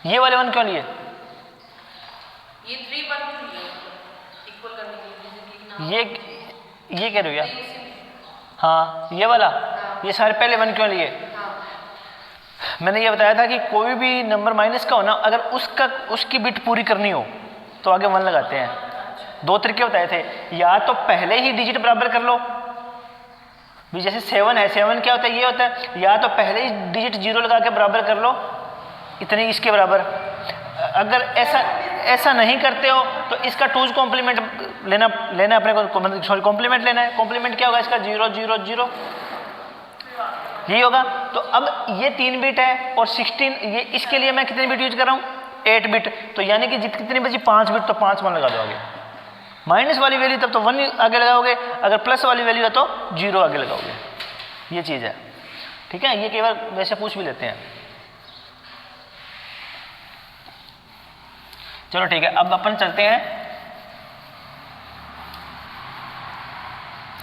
ये वाले 1 क्यों लिए? ये 3 1 क्यों लिए इक्वल करने के लिए? ये कह रहे हो या? हाँ, ये वाला, ये सारे पहले 1 क्यों लिए? मैंने ये बताया था कि कोई भी नंबर माइनस का हो ना, अगर उसकी बिट पूरी करनी हो तो आगे 1 लगाते हैं। 2 तरीके बताए थे, या तो पहले ही डिजिट बराबर कर लो, भी जैसे 7 है, 7 क्या होता है, ये होता है, या तो पहले ही डिजिट 0 लगा के बराबर कर लो, इतने इसके बराबर। अगर ऐसा नहीं करते हो तो इसका 2's कॉम्प्लीमेंट लेना अपने को, सॉरी कॉम्प्लीमेंट लेना है। कॉम्प्लीमेंट क्या होगा इसका? 0 0 0 यही होगा। तो अब ये 3 बिट है और 16, ये इसके लिए मैं कितने बिट यूज कर रहा हूँ? 8 बिट। तो यानी कि कितनी बची? 5 बिट, तो 5 1 लगा दो आगे। माइनस वाली वैल्यू तब तो 1 आगे लगाओगे, अगर प्लस वाली वैल्यू है तो 0 आगे लगाओगे। ये चीज़ है, ठीक है। ये कई बार वैसे पूछ भी लेते हैं। चलो ठीक है, अब अपन चलते हैं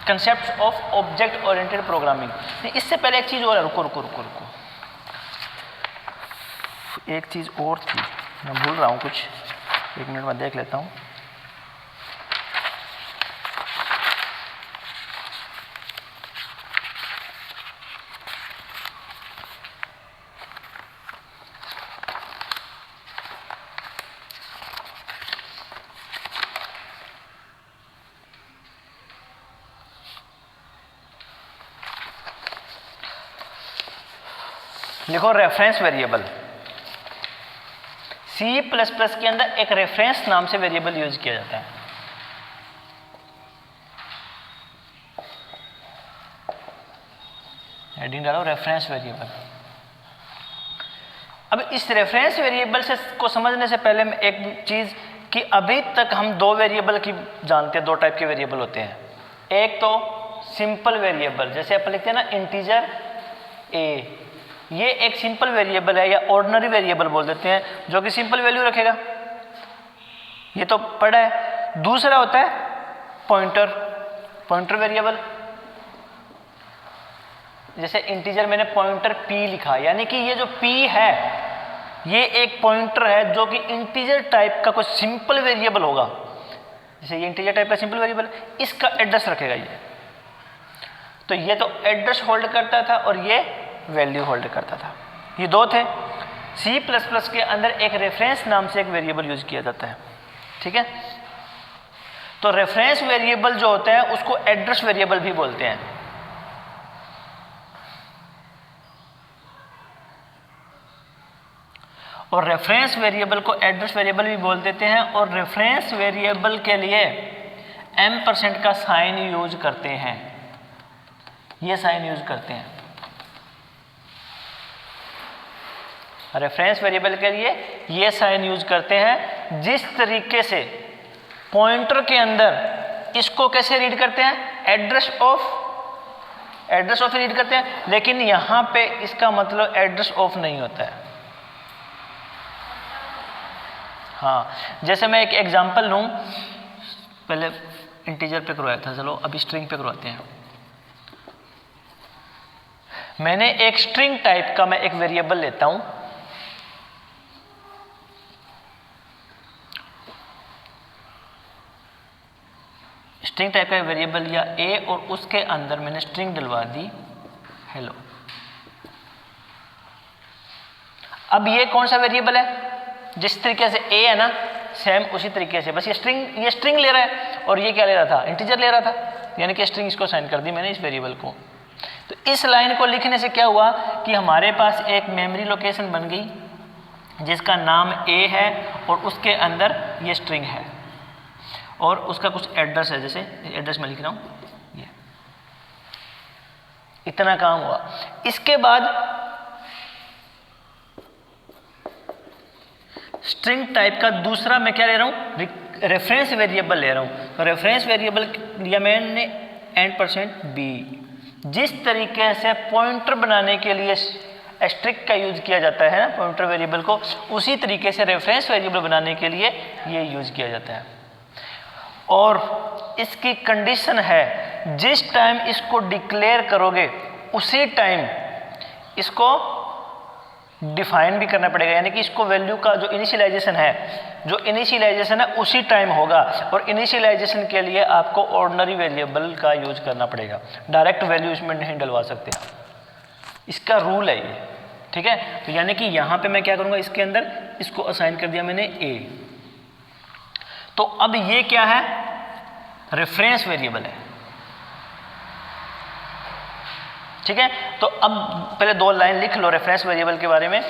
concept of object oriented programming. इससे पहले एक चीज़ और है, रुको, एक चीज़ और थी, मैं भूल रहा हूँ कुछ, 1 मिनट में देख लेता हूँ। लिखो रेफरेंस वेरिएबल। C++ के अंदर एक रेफरेंस नाम से वेरिएबल यूज किया जाता है। हेडिंग डालो रेफरेंस वेरिएबल। अब इस रेफरेंस वेरिएबल से को समझने से पहले मैं एक चीज कि अभी तक हम 2 वेरिएबल की जानते हैं, 2 टाइप के वेरिएबल होते हैं। एक तो सिंपल वेरिएबल, जैसे अपन लिखते हैं ना इंटीजर a, ये एक सिंपल वेरिएबल है या ऑर्डिनरी वेरिएबल बोल देते हैं, जो कि सिंपल वैल्यू रखेगा, ये तो पढ़ा है। दूसरा होता है पॉइंटर वेरिएबल। जैसे इंटीजर मैंने पॉइंटर p लिखा, यानी कि ये जो p है ये एक पॉइंटर है जो कि इंटीजर टाइप का कोई सिंपल वेरिएबल होगा। जैसे ये इंटीजर टाइप का सिंपल वेरिएबल, इसका एड्रेस रखेगा ये। तो ये तो एड्रेस होल्ड करता था और ये वैल्यू होल्ड करता था। ये 2 थे। C++ के अंदर एक रेफरेंस नाम से एक वेरिएबल यूज किया जाता है, ठीक है। तो रेफरेंस वेरिएबल जो होते हैं उसको एड्रेस वेरिएबल भी बोलते हैं। और रेफरेंस वेरिएबल को एड्रेस वेरिएबल भी बोल देते हैं। और रेफरेंस वेरिएबल के लिए %, का साइन यूज करते हैं, ये साइन यूज करते हैं। रेफरेंस वेरिएबल के लिए ये साइन यूज करते हैं। जिस तरीके से पॉइंटर के अंदर इसको कैसे रीड करते हैं? एड्रेस ऑफ रीड करते हैं, लेकिन यहां पे इसका मतलब एड्रेस ऑफ नहीं होता है। हाँ, जैसे मैं एक एग्जांपल लूं, पहले इंटीजर पे करवाया था, चलो अभी स्ट्रिंग पे करवाते हैं। मैंने एक स्ट्रिंग टाइप का मैं एक वेरिएबल लेता हूं, स्ट्रिंग टाइप का वेरिएबल या a, और उसके अंदर मैंने स्ट्रिंग डलवा दी हेलो। अब ये कौन सा वेरिएबल है? जिस तरीके से a है ना, सेम उसी तरीके से, बस ये स्ट्रिंग ले रहा है और ये क्या ले रहा था? इंटीजर ले रहा था, यानी कि स्ट्रिंग इसको साइन कर दी मैंने इस वेरिएबल को। तो इस लाइन को लिखने से क्या हुआ कि हमारे पास एक मेमोरी लोकेशन बन गई जिसका नाम a है और उसके अंदर ये स्ट्रिंग है और उसका कुछ एड्रेस है, जैसे एड्रेस मैं लिख रहा हूँ ये, इतना काम हुआ। इसके बाद स्ट्रिंग टाइप का दूसरा मैं क्या ले रहा हूँ, रेफरेंस वेरिएबल ले रहा हूँ। तो रेफरेंस वेरिएबल लिया मैंने %b। जिस तरीके से पॉइंटर बनाने के लिए एस्ट्रिक का यूज किया जाता है ना पॉइंटर वेरिएबल को, उसी तरीके से रेफरेंस वेरिएबल बनाने के लिए ये यूज किया जाता है। और इसकी कंडीशन है जिस टाइम इसको डिक्लेयर करोगे उसी टाइम इसको डिफाइन भी करना पड़ेगा, यानी कि इसको वैल्यू का जो इनिशियलाइजेशन है उसी टाइम होगा। और इनिशियलाइजेशन के लिए आपको ऑर्डिनरी वेरिएबल का यूज करना पड़ेगा, डायरेक्ट वैल्यू इसमें नहीं डलवा सकते, इसका रूल है ये, ठीक है। तो यानी कि यहाँ पे मैं क्या करूँगा, इसके अंदर इसको असाइन कर दिया मैंने a। तो अब ये क्या है, रेफरेंस वेरिएबल है, ठीक है। तो अब पहले 2 लाइन लिख लो रेफरेंस वेरिएबल के बारे में।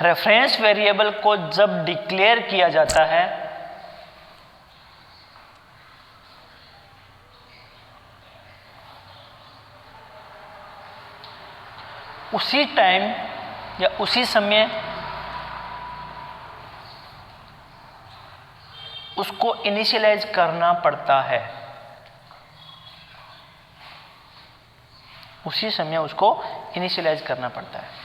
रेफरेंस वेरिएबल को जब डिक्लेयर किया जाता है उसी टाइम या उसी समय उसको इनिशियलाइज करना पड़ता है, उसी समय उसको इनिशियलाइज करना पड़ता है।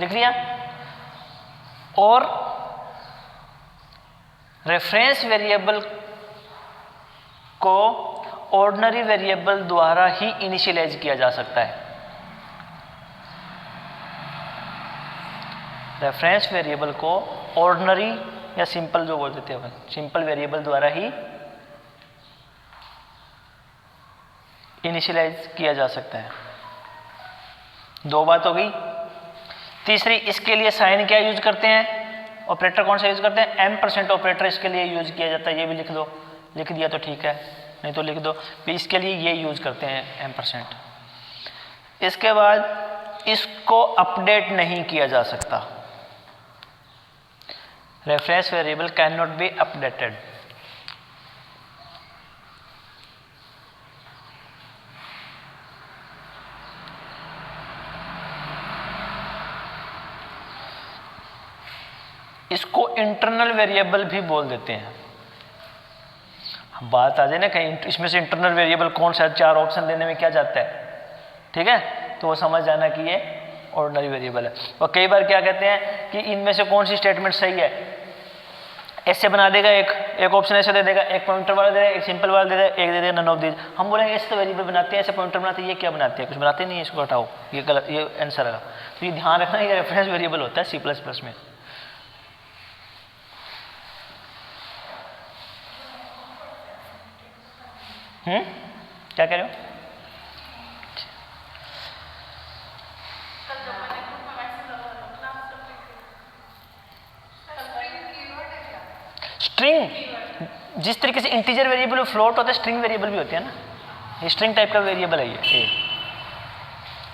लिख लिया। और रेफरेंस वेरिएबल को ऑर्डिनरी वेरिएबल द्वारा ही इनिशियलाइज किया जा सकता है। रेफरेंस वेरिएबल को ऑर्डिनरी या सिंपल जो बोल देते हैं अपन, सिंपल वेरिएबल द्वारा ही इनिशियलाइज किया जा सकता है। 2 बात हो गई। तीसरी, इसके लिए साइन क्या यूज करते हैं, ऑपरेटर कौन सा यूज करते हैं, %, ऑपरेटर इसके लिए यूज किया जाता है। ये भी लिख दो, लिख दिया तो ठीक है, नहीं तो लिख दो। इसके लिए ये यूज करते हैं %। इसके बाद इसको अपडेट नहीं किया जा सकता, reference variable can not be updated. इसको इंटरनल वेरिएबल भी बोल देते हैं। बात आ जाए ना कहीं इसमें से इंटरनल वेरिएबल कौन सा, 4 ऑप्शन देने में क्या जाता है, ठीक है। तो वो समझ जाना कि ये ऑर्डिनरी वेरिएबल है। और कई बार क्या कहते हैं कि इनमें से कौन सी स्टेटमेंट सही है, ऐसे बना देगा, एक ऑप्शन ऐसे दे देगा, एक पॉइंटर वाला दे देगा, एक सिंपल वाला दे देगा, एक दे देगा नन ऑफ दीज। हम बोलेंगे ऐसे तो वेरिएबल बनाते हैं, ऐसे पॉइंटर बनाते हैं, ये क्या बनाते हैं, कुछ बनाते नहीं है, इसको हटाओ, ये गलत, ये आंसर है। तो ये ध्यान रखना, ये रेफरेंस वेरिएबल होता है C++ में। क्या कह रहे हो? स्ट्रिंग जिस तरीके से इंटीजर वेरिएबल फ्लोट होता है, स्ट्रिंग वेरिएबल भी होते हैं ना, ये स्ट्रिंग टाइप का वेरिएबल है ये।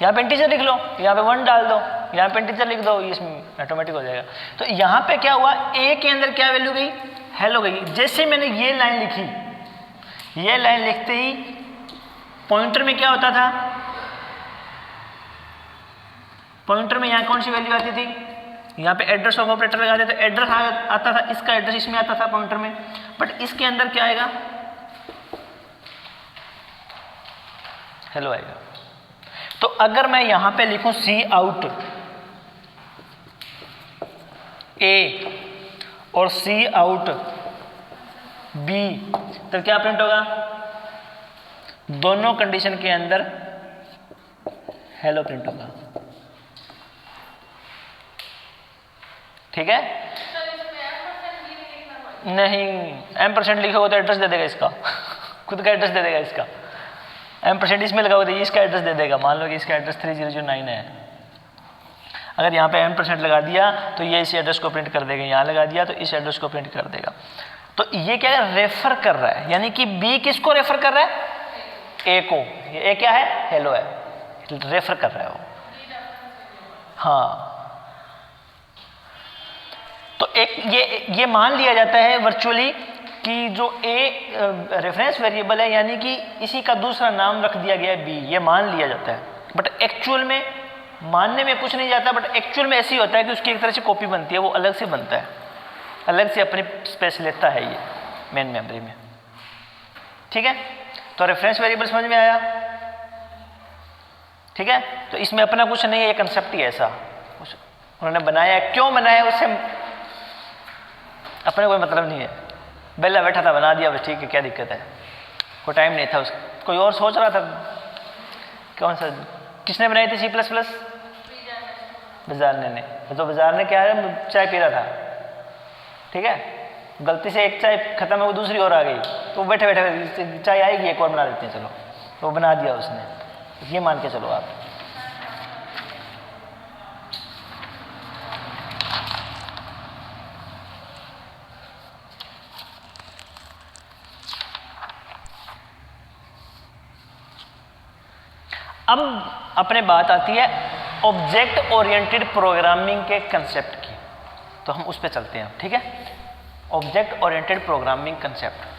यहाँ पे इंटीजर लिख लो, यहाँ पे 1 डाल दो, यहाँ पे इंटीजर लिख दो, ये इसमें ऑटोमेटिक हो जाएगा। तो यहाँ पे क्या हुआ, ए के अंदर क्या वैल्यू गई, हेलो गई। जैसे मैंने ये लाइन लिखी, ये लाइन लिखते ही पॉइंटर में क्या होता था, पॉइंटर में यहाँ कौन सी वैल्यू आती थी, यहाँ पे एड्रेस ऑफ ऑपरेटर लगाते तो एड्रेस आता था, इसका एड्रेस इसमें आता था पॉइंटर में। बट इसके अंदर क्या आएगा, हेलो आएगा। तो अगर मैं यहाँ पे लिखूं Cout A और Cout B, तो क्या प्रिंट होगा, दोनों कंडीशन के अंदर हेलो प्रिंट होगा, ठीक है। नहीं, %% लिखोगे तो एड्रेस दे देगा इसका खुद का एड्रेस दे देगा इसका। %, इसमें लगाओगे तो इसका एड्रेस दे देगा। मान लो कि इसका एड्रेस 3009 है, अगर यहाँ पे %, लगा दिया तो ये इस एड्रेस को प्रिंट कर देगा, यहाँ लगा दिया तो इस एड्रेस को प्रिंट कर देगा। तो ये क्या है, रेफर कर रहा है, यानी कि बी किसको रेफर कर रहा है, ए को। ये ए क्या है, हेलो है, रेफर कर रहा है वो। हाँ, तो एक ये मान लिया जाता है वर्चुअली कि जो ए रेफरेंस वेरिएबल है, यानी कि इसी का दूसरा नाम रख दिया गया है बी, ये मान लिया जाता है। बट एक्चुअल में मानने में कुछ नहीं जाता, बट एक्चुअल में ऐसी होता है कि उसकी एक तरह से कॉपी बनती है, वो अलग से बनता है, अलग से अपनी स्पेस लेता है ये मेन मेमोरी में। ठीक है, तो रेफरेंस वेरिएबल समझ में आया। ठीक है, तो इसमें अपना कुछ नहीं है, ये कंसेप्ट ही ऐसा उन्होंने बनाया, क्यों बनाया उससे अपने कोई मतलब नहीं है, बेला बैठा था बना दिया बस, ठीक है, क्या दिक्कत है, कोई टाइम नहीं था उसका, कोई और सोच रहा था। कौन सा, किसने बनाई थी C++? बाजार ने। तो बाजार ने क्या है, चाय पी रहा था, ठीक है, गलती से एक चाय खत्म है, वो दूसरी और आ गई, तो बैठे बैठे चाय आएगी एक और बना देते हैं, चलो, तो वो बना दिया उसने, ये मान के चलो आप। अब अपने बात आती है ऑब्जेक्ट ओरिएंटेड प्रोग्रामिंग के कंसेप्ट की, तो हम उस पर चलते हैं। ठीक है, ऑब्जेक्ट ओरिएंटेड प्रोग्रामिंग कंसेप्ट।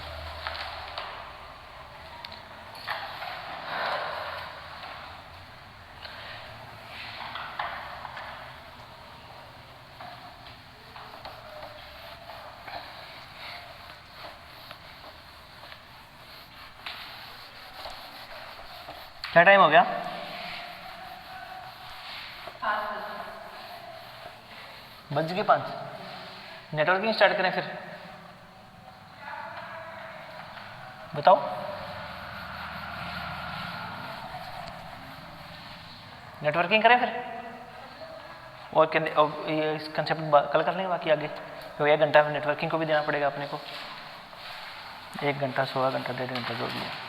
क्या टाइम हो गया? 5:05। नेटवर्किंग स्टार्ट करें फिर, बताओ। नेटवर्किंग करें फिर, और ये इस कंसेप्ट कल कर लेंगे, बाकी आगे तो 1 घंटा नेटवर्किंग को भी देना पड़ेगा अपने को, 1 घंटा 16 घंटा 1.5 घंटा जो भी है।